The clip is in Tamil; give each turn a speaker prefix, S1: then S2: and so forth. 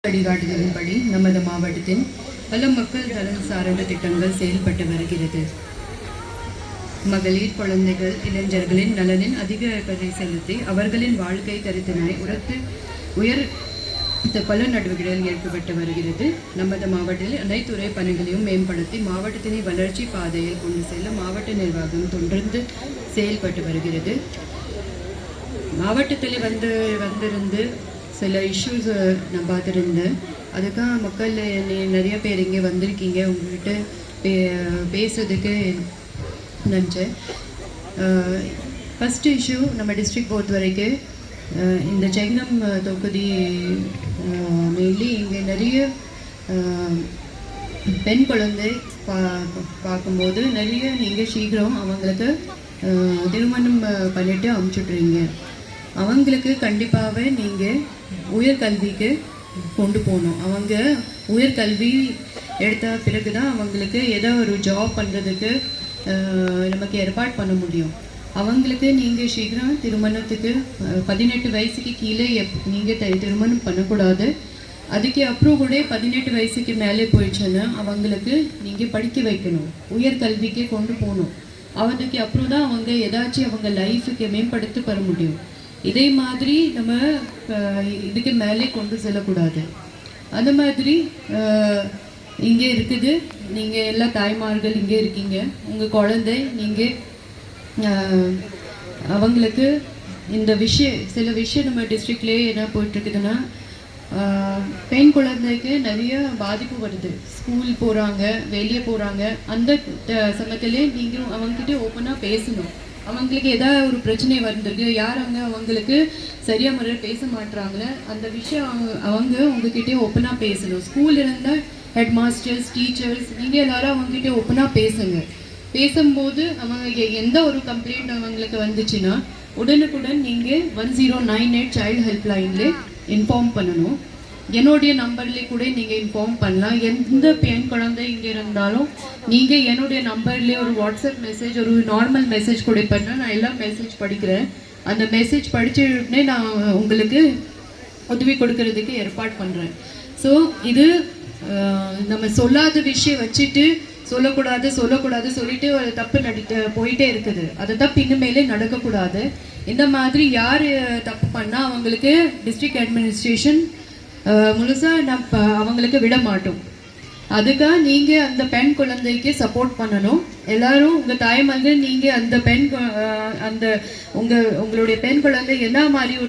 S1: வழிகாட்டுதலின்படி நமது மாவட்டத்தில் பல மக்கள் நலன் சார்ந்த திட்டங்கள் செயல்பட்டு வருகிறது. மகளிர், குழந்தைகள், இளைஞர்களின் நலனில் அதிக அக்கறை செலுத்தி அவர்களின் வாழ்க்கை தரத்தினை உயர்த்த பல நடவடிக்கைகள் எடுக்கப்பட்டு வருகிறது. நமது மாவட்டத்தில் அனைத்து துறை பணிகளையும் மேம்படுத்தி மாவட்டத்தினை வளர்ச்சி பாதையில் கொண்டு செல்ல மாவட்ட நிர்வாகம் தொடர்ந்து செயல்பட்டு வருகிறது. மாவட்டத்தில் வந்திருந்து சில இஷ்யூஸ் நான் பார்த்துருந்தேன். அதுக்காக மக்கள் நிறைய பேர் இங்கே வந்திருக்கீங்க, உங்கள்கிட்ட பேசுறதுக்கு நினச்சேன். ஃபஸ்ட்டு இஷ்யூ நம்ம டிஸ்ட்ரிக்ட் பொறுத்த வரைக்கும் இந்த செங்கம் தொகுதி மெயின்லி இங்கே நிறைய பெண் குழந்தை பார்க்கும்போது நிறைய நீங்கள் சீக்கிரம் அவங்களுக்கு திருமணம் பண்ணிட்டு அனுப்பிச்சுட்றீங்க. அவங்களுக்கு கண்டிப்பாகவே நீங்கள் உயர்கல்விக்கு கொண்டு போகணும். அவங்க உயர்கல்வி எடுத்த பிறகு தான் அவங்களுக்கு ஏதோ ஒரு ஜாப் பண்ணுறதுக்கு நமக்கு ஏற்பாடு பண்ண முடியும். அவங்களுக்கு நீங்கள் சீக்கிரம் திருமணத்துக்கு 18 வயசுக்கு கீழே நீங்கள் திருமணம் பண்ணக்கூடாது. அதுக்கு அப்புறம் கூட 18 வயசுக்கு மேலே போயிடுச்சுன்னா அவங்களுக்கு நீங்கள் படிக்க வைக்கணும், உயர்கல்விக்கு கொண்டு போகணும். அவனுக்கு அப்புறம் தான் அவங்க ஏதாச்சும் அவங்க லைஃபுக்கு மேம்படுத்தி பெற முடியும். இதே மாதிரி நம்ம இதுக்கு மேலே கொண்டு செல்லக்கூடாது. அந்த மாதிரி இங்கே இருக்குது. நீங்கள் எல்லா தாய்மார்கள் இங்கே இருக்கீங்க. உங்கள் குழந்தை நீங்கள் அவங்களுக்கு இந்த சில விஷயம் நம்ம டிஸ்ட்ரிக்ட்லேயே என்ன போயிட்டுருக்குதுன்னா, பெண் குழந்தைக்கு நிறைய பாதிப்பு வருது. ஸ்கூல் போகிறாங்க, வெளியே போகிறாங்க. அந்த சமயத்திலே நீங்கள் அவங்கக்கிட்ட ஓப்பனாக பேசணும். அவங்களுக்கு ஏதாவது ஒரு பிரச்சனை வந்திருக்கு, அவங்களுக்கு சரியாக முறையில் பேச மாட்டுறாங்களே, அந்த விஷயம் அவங்க உங்ககிட்டே ஓப்பனாக பேசணும். ஸ்கூல் இருந்தால் ஹெட் மாஸ்டர்ஸ், டீச்சர்ஸ், நீங்கள் எல்லாரும் அவங்ககிட்ட ஓப்பனாக பேசுங்க. பேசும்போது அவங்க எந்த ஒரு கம்ப்ளைண்ட் அவங்களுக்கு வந்துச்சுன்னா உடனுக்குடன் நீங்கள் 1098 சைல்டு ஹெல்ப்லைன்லே இன்ஃபார்ம் பண்ணணும். என்னுடைய நம்பர்லேயே கூட நீங்கள் இன்ஃபார்ம் பண்ணலாம். எந்த பெண் குழந்தை இங்கே இருந்தாலும் நீங்கள் என்னுடைய நம்பர்லேயே ஒரு வாட்ஸ்அப் மெசேஜ், ஒரு நார்மல் மெசேஜ் கூட பண்ணால் நான் எல்லாம் மெசேஜ் படிக்கிறேன். அந்த மெசேஜ் படித்த உடனே நான் உங்களுக்கு உதவி கொடுக்கறதுக்கு ஏற்பாடு பண்ணுறேன். ஸோ இது நம்ம சொல்லாத விஷயம் வச்சுட்டு சொல்லக்கூடாது சொல்லிட்டு ஒரு தப்பு போயிட்டே இருக்குது. அது தப்பு இனிமேலே நடக்கக்கூடாது. இந்த மாதிரி யார் தப்பு பண்ணால் அவங்களுக்கு டிஸ்ட்ரிக்ட் அட்மினிஸ்ட்ரேஷன் முழுசாக அவங்களுக்கு விட மாட்டோம். அதுக்காக நீங்கள் அந்த பெண் குழந்தைக்கு சப்போர்ட் பண்ணணும். எல்லாரும் உங்கள் தாய்மார்கள் நீங்கள் அந்த உங்களுடைய பெண் குழந்தை என்ன மாதிரி